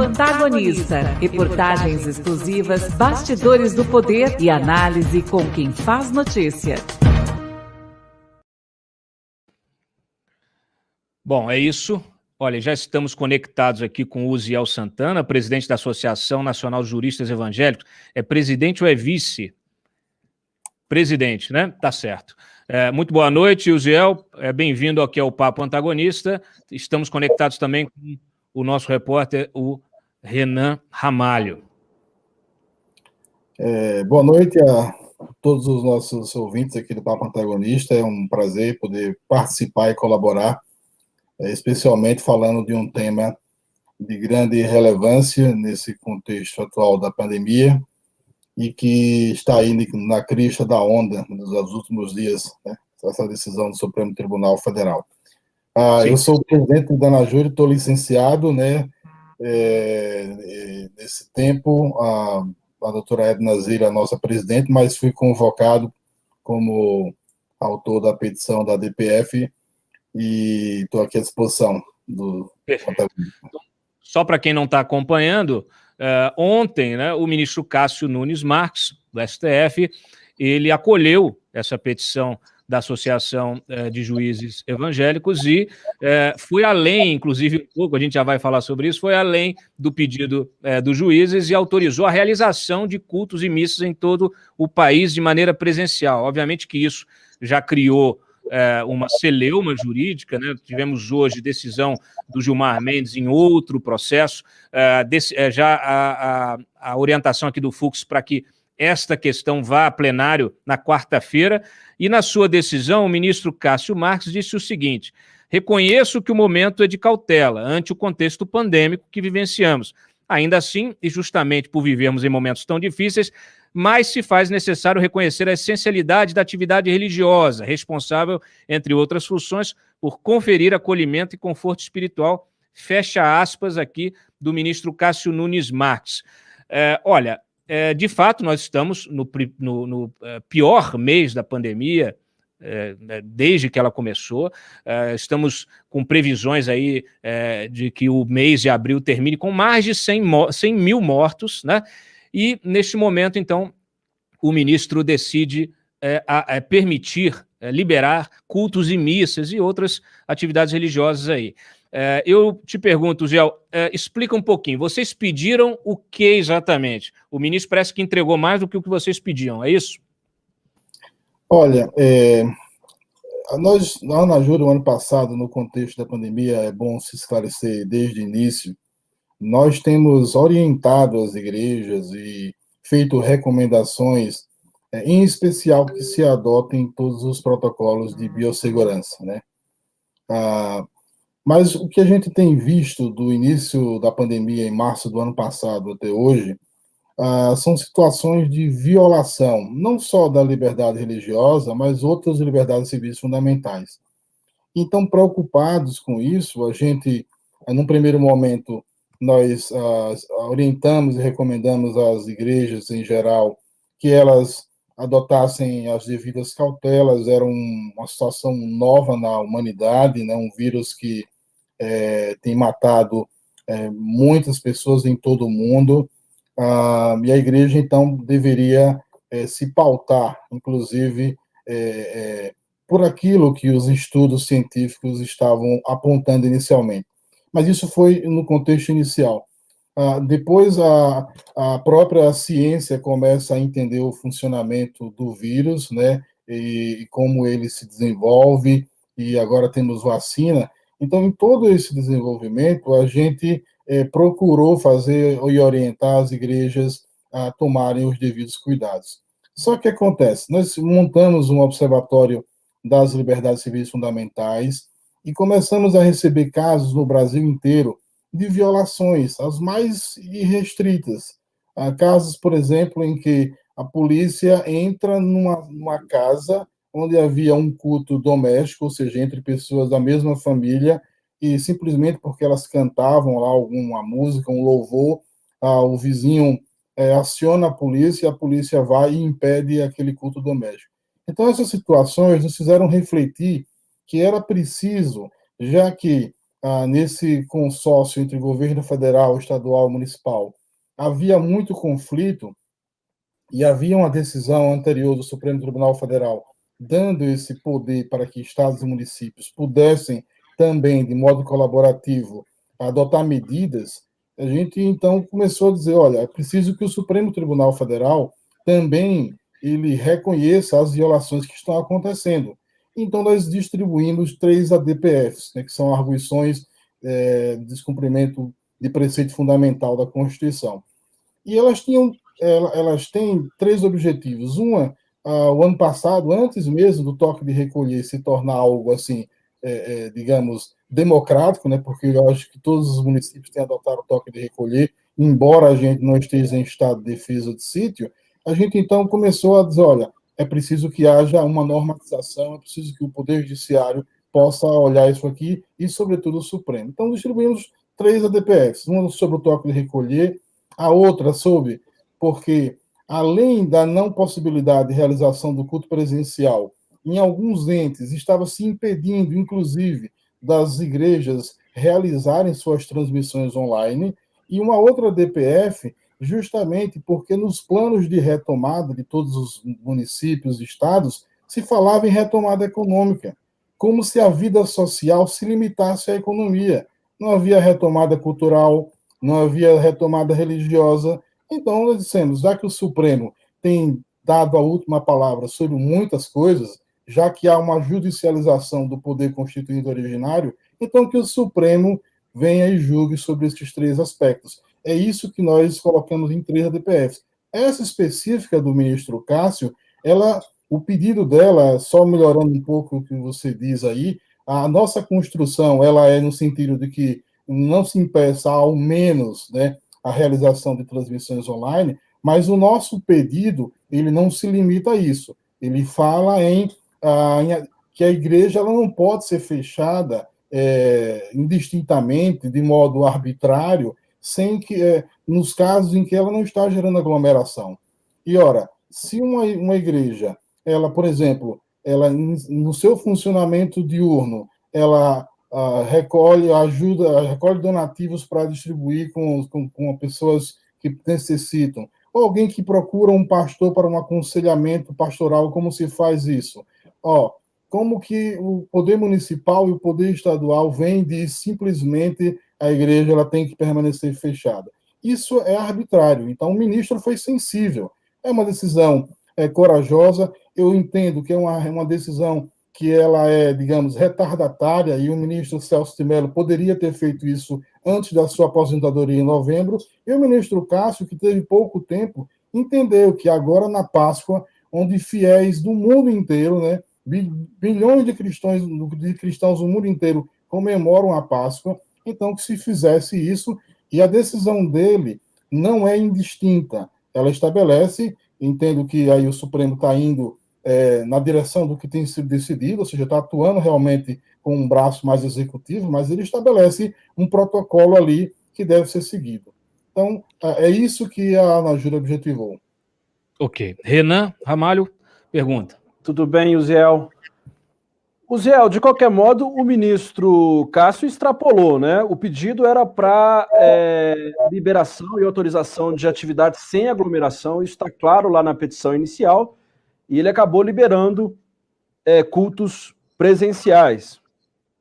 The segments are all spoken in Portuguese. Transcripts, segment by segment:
Antagonista. Reportagens exclusivas, bastidores do poder e análise com quem faz notícia. Bom, é isso. Olha, já estamos conectados aqui com o Uziel Santana, presidente da Associação Nacional de Juristas Evangélicos. É presidente ou é vice? Presidente, né? Tá certo. Muito boa noite, Uziel. Bem-vindo aqui ao Papo Antagonista. Estamos conectados também com o nosso repórter, o Renan Ramalho. Boa noite a todos os nossos ouvintes aqui do Papo Antagonista. É um prazer poder participar e colaborar, especialmente falando de um tema de grande relevância nesse contexto atual da pandemia e que está aí na crista da onda nos últimos dias, né? Essa decisão do Supremo Tribunal Federal. Eu sou o presidente da ANAJURE, estou licenciado, né? Nesse tempo, a doutora Edna Zilli, a nossa presidente, mas fui convocado como autor da petição da DPF e estou aqui à disposição do... Só para quem não está acompanhando, ontem, né, o ministro Cássio Nunes Marques, do STF, ele acolheu essa petição da Associação de Juízes Evangélicos e foi além, inclusive um pouco, a gente já vai falar sobre isso, foi além do pedido dos juízes e autorizou a realização de cultos e missas em todo o país de maneira presencial. Obviamente que isso já criou uma celeuma jurídica, né? Tivemos hoje decisão do Gilmar Mendes em outro processo, já a orientação aqui do Fux para que esta questão vá a plenário na quarta-feira, e na sua decisão o ministro Cássio Marques disse o seguinte: reconheço que o momento é de cautela ante o contexto pandêmico que vivenciamos. Ainda assim, e justamente por vivermos em momentos tão difíceis, mas se faz necessário reconhecer a essencialidade da atividade religiosa, responsável, entre outras funções, por conferir acolhimento e conforto espiritual. Fecha aspas aqui do ministro Cássio Nunes Marques. Olha, de fato, nós estamos no pior mês da pandemia, desde que ela começou. Estamos com previsões aí de que o mês de abril termine com mais de 100 mil mortos, né? E, neste momento, então, o ministro decide permitir, liberar cultos e missas e outras atividades religiosas aí. Eu te pergunto, Zé, explica um pouquinho. Vocês pediram o que exatamente? O ministro parece que entregou mais do que o que vocês pediam, é isso? Olha, nós, na ANAJURE, o ano passado, no contexto da pandemia, é bom se esclarecer desde o início, nós temos orientado as igrejas e feito recomendações, em especial que se adotem todos os protocolos de biossegurança, né? Mas o que a gente tem visto do início da pandemia, em março do ano passado até hoje, são situações de violação, não só da liberdade religiosa, mas outras liberdades civis fundamentais. Então, preocupados com isso, a gente, num primeiro momento, nós orientamos e recomendamos às igrejas, em geral, que elas adotassem as devidas cautelas. Era uma situação nova na humanidade, né? Um vírus que tem matado muitas pessoas em todo o mundo, e a igreja, então, deveria se pautar, inclusive, por aquilo que os estudos científicos estavam apontando inicialmente. Mas isso foi no contexto inicial. Depois, a própria ciência começa a entender o funcionamento do vírus, né, e como ele se desenvolve, e agora temos vacina. Então, em todo esse desenvolvimento, a gente procurou fazer e orientar as igrejas a tomarem os devidos cuidados. Só que acontece, nós montamos um observatório das liberdades civis fundamentais e começamos a receber casos no Brasil inteiro de violações, as mais irrestritas. Casos, por exemplo, em que a polícia entra numa casa onde havia um culto doméstico, ou seja, entre pessoas da mesma família, e simplesmente porque elas cantavam lá alguma música, um louvor, o vizinho aciona a polícia vai e impede aquele culto doméstico. Então, essas situações nos fizeram refletir que era preciso, já que nesse consórcio entre governo federal, estadual e municipal, havia muito conflito e havia uma decisão anterior do Supremo Tribunal Federal dando esse poder para que estados e municípios pudessem também, de modo colaborativo, adotar medidas, a gente então começou a dizer, olha, é preciso que o Supremo Tribunal Federal também ele reconheça as violações que estão acontecendo. Então, nós distribuímos 3 ADPFs, né, que são arguições de descumprimento de preceito fundamental da Constituição. E elas têm 3 objetivos. Uma, o ano passado, antes mesmo do toque de recolher se tornar algo assim, digamos, democrático, né? Porque eu acho que todos os municípios têm adotado o toque de recolher, embora a gente não esteja em estado de defesa de sítio, a gente então começou a dizer, olha, é preciso que haja uma normatização, é preciso que o Poder Judiciário possa olhar isso aqui e, sobretudo, o Supremo. Então, distribuímos 3 ADPFs, uma sobre o toque de recolher, a outra sobre, porque além da não possibilidade de realização do culto presencial, em alguns entes estava se impedindo, inclusive, das igrejas realizarem suas transmissões online, e uma outra DPF, justamente porque nos planos de retomada de todos os municípios e estados se falava em retomada econômica, como se a vida social se limitasse à economia. Não havia retomada cultural, não havia retomada religiosa. Então, nós dissemos, já que o Supremo tem dado a última palavra sobre muitas coisas, já que há uma judicialização do poder constituinte originário, então que o Supremo venha e julgue sobre esses 3 aspectos. É isso que nós colocamos em 3 ADPFs. Essa específica do ministro Cássio, o pedido dela, só melhorando um pouco o que você diz aí, a nossa construção ela é no sentido de que não se impeça ao menos, né, a realização de transmissões online, mas o nosso pedido ele não se limita a isso. Ele fala que a igreja ela não pode ser fechada indistintamente, de modo arbitrário, sem que nos casos em que ela não está gerando aglomeração. E ora, se uma igreja, ela, por exemplo, ela no seu funcionamento diurno, ela recolhe donativos para distribuir com pessoas que necessitam, ou alguém que procura um pastor para um aconselhamento pastoral, como se faz isso? Como que o poder municipal e o poder estadual vem e diz simplesmente a igreja ela tem que permanecer fechada? Isso é arbitrário. Então, o ministro foi sensível. É uma decisão corajosa. Eu entendo que é uma decisão que ela é, digamos, retardatária, e o ministro Celso de Mello poderia ter feito isso antes da sua aposentadoria em novembro, e o ministro Cássio, que teve pouco tempo, entendeu que agora na Páscoa, onde fiéis do mundo inteiro, né, bilhões de cristãos do mundo inteiro comemoram a Páscoa, então que se fizesse isso, e a decisão dele não é indistinta, ela estabelece, entendo que aí o Supremo está indo na direção do que tem sido decidido, ou seja, está atuando realmente com um braço mais executivo, mas ele estabelece um protocolo ali que deve ser seguido. Então, é isso que a ANAJUR objetivou. Ok. Renan Ramalho, pergunta. Tudo bem, Uziel? Uziel, de qualquer modo, o ministro Cássio extrapolou, né? O pedido era para liberação e autorização de atividades sem aglomeração, isso está claro lá na petição inicial, e ele acabou liberando cultos presenciais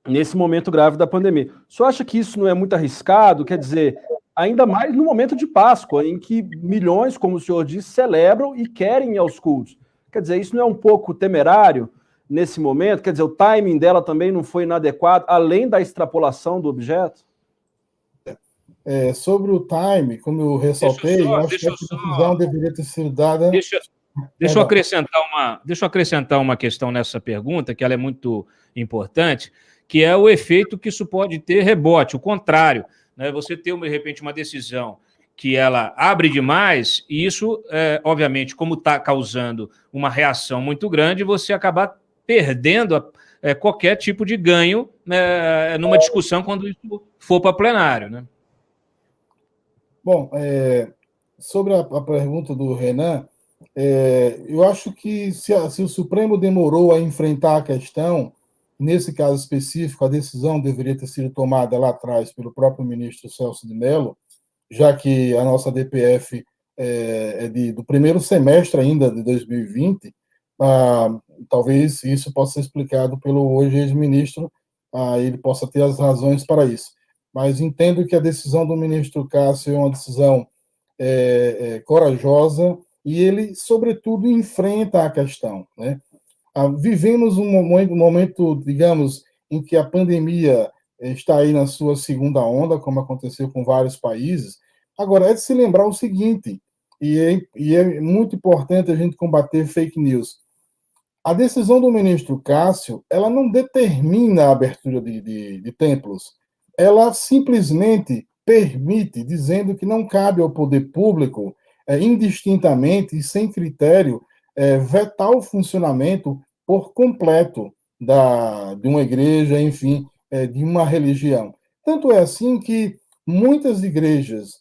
nesse momento grave da pandemia. O senhor acha que isso não é muito arriscado? Quer dizer, ainda mais no momento de Páscoa, em que milhões, como o senhor disse, celebram e querem ir aos cultos. Quer dizer, isso não é um pouco temerário nesse momento? Quer dizer, o timing dela também não foi inadequado, além da extrapolação do objeto? Sobre o time, como eu ressaltei, eu acho que a decisão deveria ter sido dada... Deixa eu acrescentar uma questão nessa pergunta, que ela é muito importante, que é o efeito que isso pode ter rebote, o contrário, né? Você ter, de repente, uma decisão que ela abre demais, e isso, obviamente, como está causando uma reação muito grande, você acabar perdendo qualquer tipo de ganho numa discussão quando isso for para plenário, né? Bom, sobre a pergunta do Renan, eu acho que se o Supremo demorou a enfrentar a questão, nesse caso específico, a decisão deveria ter sido tomada lá atrás pelo próprio ministro Celso de Mello, já que a nossa DPF do primeiro semestre ainda de 2020, talvez isso possa ser explicado pelo hoje ex-ministro, ele possa ter as razões para isso. Mas entendo que a decisão do ministro Cássio é uma decisão corajosa e ele, sobretudo, enfrenta a questão, né? Vivemos um momento, digamos, em que a pandemia está aí na sua segunda onda, como aconteceu com vários países. Agora, é de se lembrar o seguinte, e é muito importante a gente combater fake news. A decisão do ministro Cássio, ela não determina a abertura de templos. Ela simplesmente permite, dizendo que não cabe ao poder público, indistintamente e sem critério, vetar o funcionamento por completo de uma igreja, enfim, de uma religião. Tanto é assim que muitas igrejas,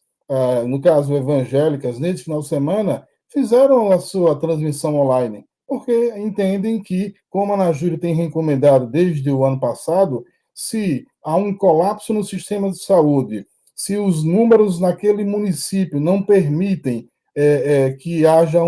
no caso evangélicas, nesse final de semana, fizeram a sua transmissão online, porque entendem que, como a Anajure tem recomendado desde o ano passado, se há um colapso no sistema de saúde, se os números naquele município não permitem que haja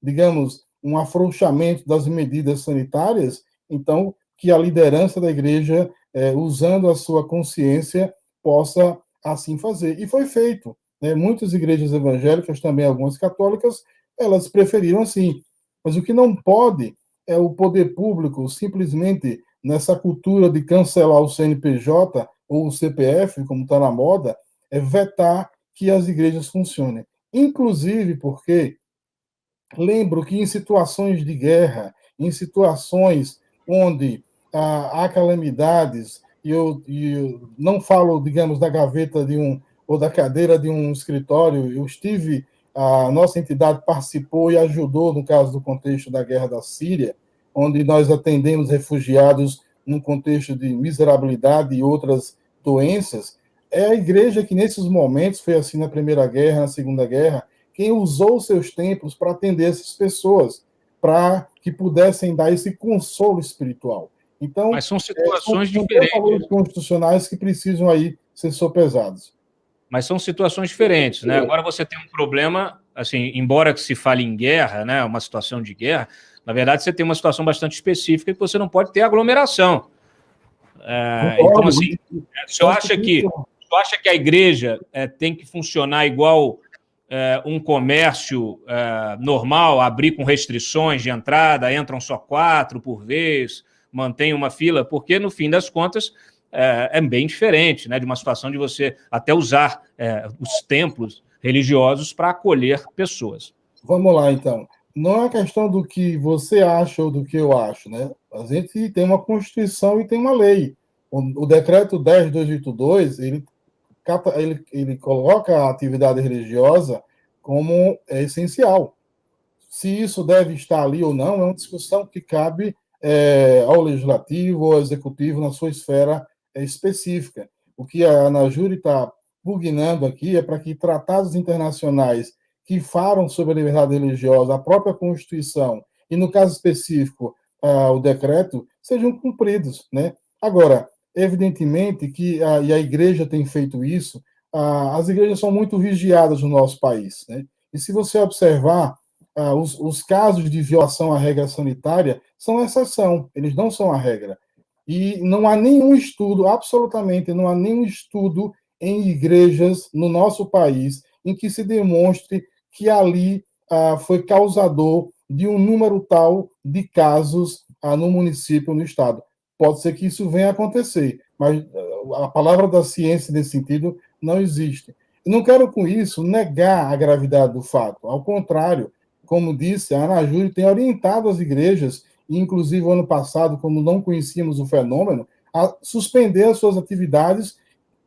digamos, um afrouxamento das medidas sanitárias, então que a liderança da igreja, usando a sua consciência, possa assim fazer. E foi feito, né? Muitas igrejas evangélicas, também algumas católicas, elas preferiram assim. Mas o que não pode é o poder público simplesmente, nessa cultura de cancelar o CNPJ ou o CPF, como está na moda, vetar que as igrejas funcionem. Inclusive porque lembro que em situações de guerra, em situações onde há calamidades, e eu não falo, digamos, da gaveta ou da cadeira de um escritório, a nossa entidade participou e ajudou, no caso do contexto da guerra da Síria, onde nós atendemos refugiados num contexto de miserabilidade e outras doenças. É a igreja que, nesses momentos, foi assim na Primeira Guerra, na Segunda Guerra, quem usou seus templos para atender essas pessoas, para que pudessem dar esse consolo espiritual. Então, mas são situações são diferentes. valores constitucionais que precisam aí ser sopesados. Mas são situações diferentes, né? Agora você tem um problema, assim, embora que se fale em guerra, né, uma situação de guerra, na verdade você tem uma situação bastante específica que você não pode ter aglomeração. Então, assim, o senhor acha que a igreja tem que funcionar igual um comércio normal, abrir com restrições de entrada, entram só 4 por vez, mantém uma fila, porque, no fim das contas, é bem diferente, né, de uma situação de você até usar os templos religiosos para acolher pessoas. Vamos lá, então. Não é questão do que você acha ou do que eu acho, né? A gente tem uma Constituição e tem uma lei. O decreto 10.282, ele coloca a atividade religiosa como essencial. Se isso deve estar ali ou não, é uma discussão que cabe ao legislativo ou ao executivo na sua esfera específica. O que a Anajure está pugnando aqui é para que tratados internacionais que falam sobre a liberdade religiosa, a própria Constituição, e no caso específico, o decreto, sejam cumpridos, né? Agora, evidentemente que e a igreja tem feito isso, as igrejas são muito vigiadas no nosso país, né? E se você observar, os casos de violação à regra sanitária são exceção, eles não são a regra. E não há nenhum estudo, absolutamente não há nenhum estudo em igrejas no nosso país em que se demonstre que ali foi causador de um número tal de casos no município, no estado. Pode ser que isso venha a acontecer, mas a palavra da ciência nesse sentido não existe. Eu não quero com isso negar a gravidade do fato, ao contrário, como disse, a Anajure tem orientado as igrejas, inclusive ano passado, quando não conhecíamos o fenômeno, a suspender as suas atividades,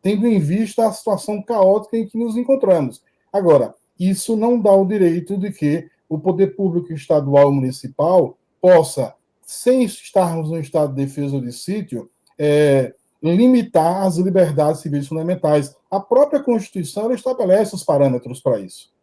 tendo em vista a situação caótica em que nos encontramos. Agora, isso não dá o direito de que o poder público estadual e municipal possa, sem estarmos no estado de defesa ou de sítio, limitar as liberdades civis fundamentais. A própria Constituição estabelece os parâmetros para isso.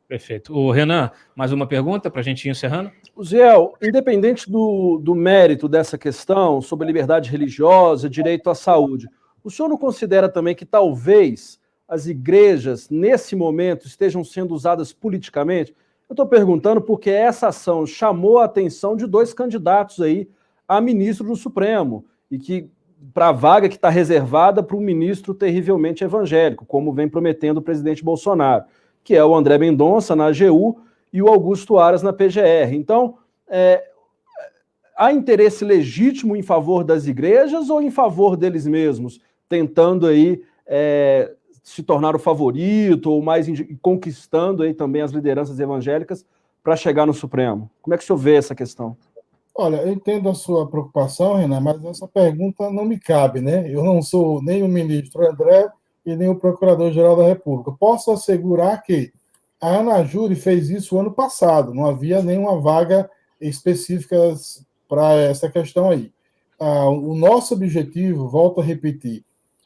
Perfeito. O Renan, mais uma pergunta para a gente ir encerrando? Ziel, independente do mérito dessa questão sobre liberdade religiosa, direito à saúde, o senhor não considera também que talvez as igrejas, nesse momento, estejam sendo usadas politicamente? Eu estou perguntando porque essa ação chamou a atenção de 2 candidatos aí a ministro do Supremo, e que para a vaga que está reservada para um ministro terrivelmente evangélico, como vem prometendo o presidente Bolsonaro, que é o André Mendonça na AGU e o Augusto Aras na PGR. Então, há interesse legítimo em favor das igrejas ou em favor deles mesmos, tentando aí se tornar o favorito ou mais conquistando aí também as lideranças evangélicas para chegar no Supremo? Como é que o senhor vê essa questão? Olha, eu entendo a sua preocupação, Renan, mas essa pergunta não me cabe, né? Eu não sou nem o ministro André e nem o Procurador-Geral da República. Posso assegurar que a ANAJURE fez isso ano passado, não havia nenhuma vaga específica para essa questão aí. O nosso objetivo, volto a repetir,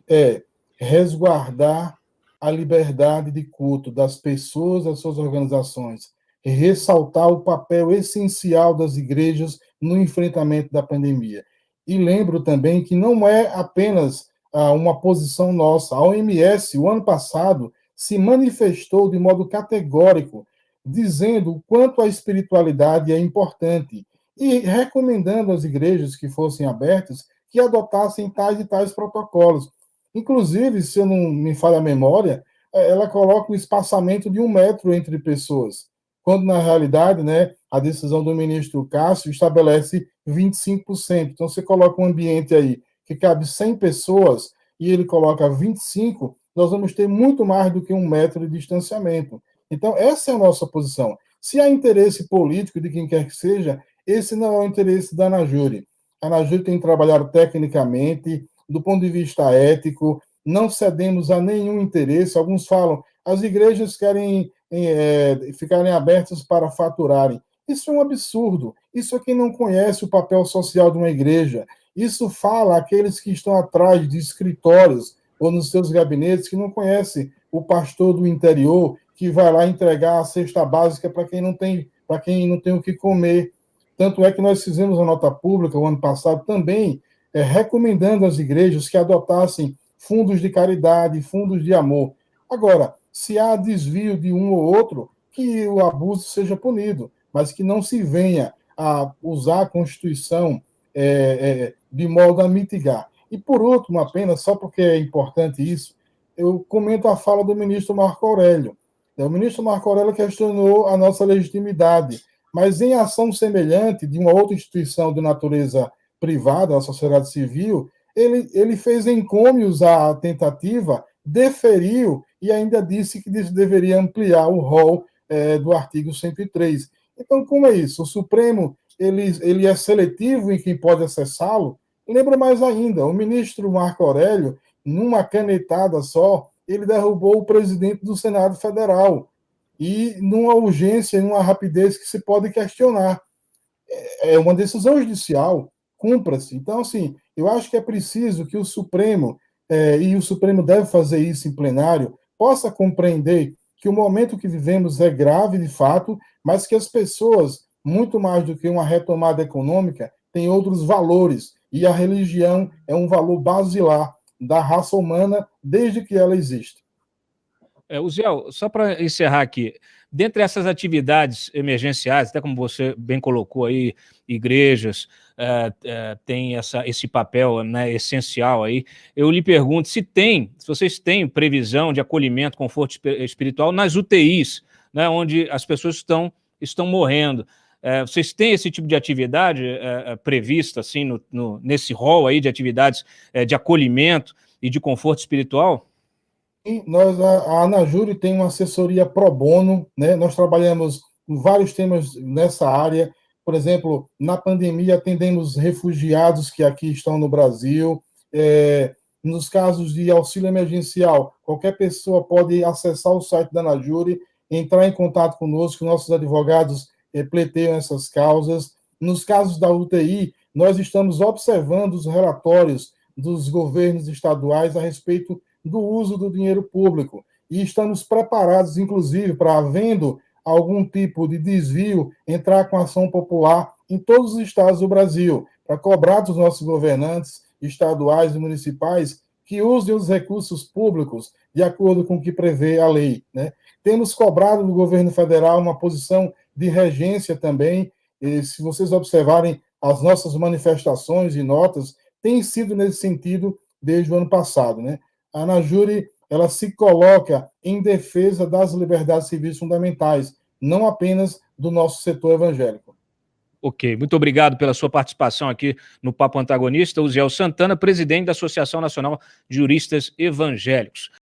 é resguardar a liberdade de culto das pessoas, das suas organizações, e ressaltar o papel essencial das igrejas no enfrentamento da pandemia. E lembro também que não é apenas uma posição nossa. A OMS, o ano passado, se manifestou de modo categórico, dizendo o quanto a espiritualidade é importante e recomendando às igrejas que fossem abertas que adotassem tais e tais protocolos. Inclusive, se eu não me falha a memória, ela coloca o espaçamento de 1 metro entre pessoas, quando na realidade, né, a decisão do ministro Cássio estabelece 25%. Então, você coloca um ambiente aí que cabe 100 pessoas e ele coloca 25, nós vamos ter muito mais do que 1 metro de distanciamento. Então, essa é a nossa posição. Se há interesse político de quem quer que seja, esse não é o interesse da ANAJURE. A ANAJURE tem trabalhado tecnicamente, do ponto de vista ético, não cedemos a nenhum interesse. Alguns falam, as igrejas querem ficarem abertas para faturarem. Isso é um absurdo. Isso é quem não conhece o papel social de uma igreja. Isso fala àqueles que estão atrás de escritórios ou nos seus gabinetes, que não conhecem o pastor do interior, que vai lá entregar a cesta básica para quem não tem o que comer. Tanto é que nós fizemos uma nota pública o ano passado também, recomendando às igrejas que adotassem fundos de caridade, fundos de amor. Agora, se há desvio de um ou outro, que o abuso seja punido, mas que não se venha a usar a Constituição de modo a mitigar. E, por último, apenas, só porque é importante isso, eu comento a fala do ministro Marco Aurélio. O ministro Marco Aurélio questionou a nossa legitimidade, mas em ação semelhante de uma outra instituição de natureza privada, a sociedade civil, ele fez encômios à tentativa, deferiu e ainda disse que deveria ampliar o rol do artigo 103. Então, como é isso? O Supremo ele é seletivo em quem pode acessá-lo? Lembra mais ainda, o ministro Marco Aurélio, numa canetada só, ele derrubou o presidente do Senado Federal, e numa urgência, numa rapidez que se pode questionar. É uma decisão judicial, cumpra-se. Então, assim, eu acho que é preciso que o Supremo, e o Supremo deve fazer isso em plenário, possa compreender que o momento que vivemos é grave, de fato, mas que as pessoas, muito mais do que uma retomada econômica, têm outros valores, e a religião é um valor basilar da raça humana desde que ela existe. Uziel, só para encerrar aqui, dentre essas atividades emergenciais, até como você bem colocou aí, igrejas têm esse papel, né, essencial aí, eu lhe pergunto se vocês têm previsão de acolhimento, conforto espiritual nas UTIs, né, onde as pessoas estão morrendo. Vocês têm esse tipo de atividade prevista assim, nesse rol aí de atividades de acolhimento e de conforto espiritual? A ANAJURE tem uma assessoria pro bono, né? Nós trabalhamos em vários temas nessa área. Por exemplo, na pandemia atendemos refugiados que aqui estão no Brasil. Nos casos de auxílio emergencial, qualquer pessoa pode acessar o site da ANAJURE, entrar em contato conosco, nossos advogados pleiteiam essas causas. Nos casos da UTI, nós estamos observando os relatórios dos governos estaduais a respeito do uso do dinheiro público. E estamos preparados, inclusive, para, havendo algum tipo de desvio, entrar com ação popular em todos os estados do Brasil, para cobrar dos nossos governantes estaduais e municipais que usem os recursos públicos de acordo com o que prevê a lei, né? Temos cobrado do governo federal uma posição de regência também, e se vocês observarem as nossas manifestações e notas, tem sido nesse sentido desde o ano passado, né? A ANAJURE, ela se coloca em defesa das liberdades civis fundamentais, não apenas do nosso setor evangélico. Ok, muito obrigado pela sua participação aqui no Papo Antagonista, Uziel Santana, presidente da Associação Nacional de Juristas Evangélicos.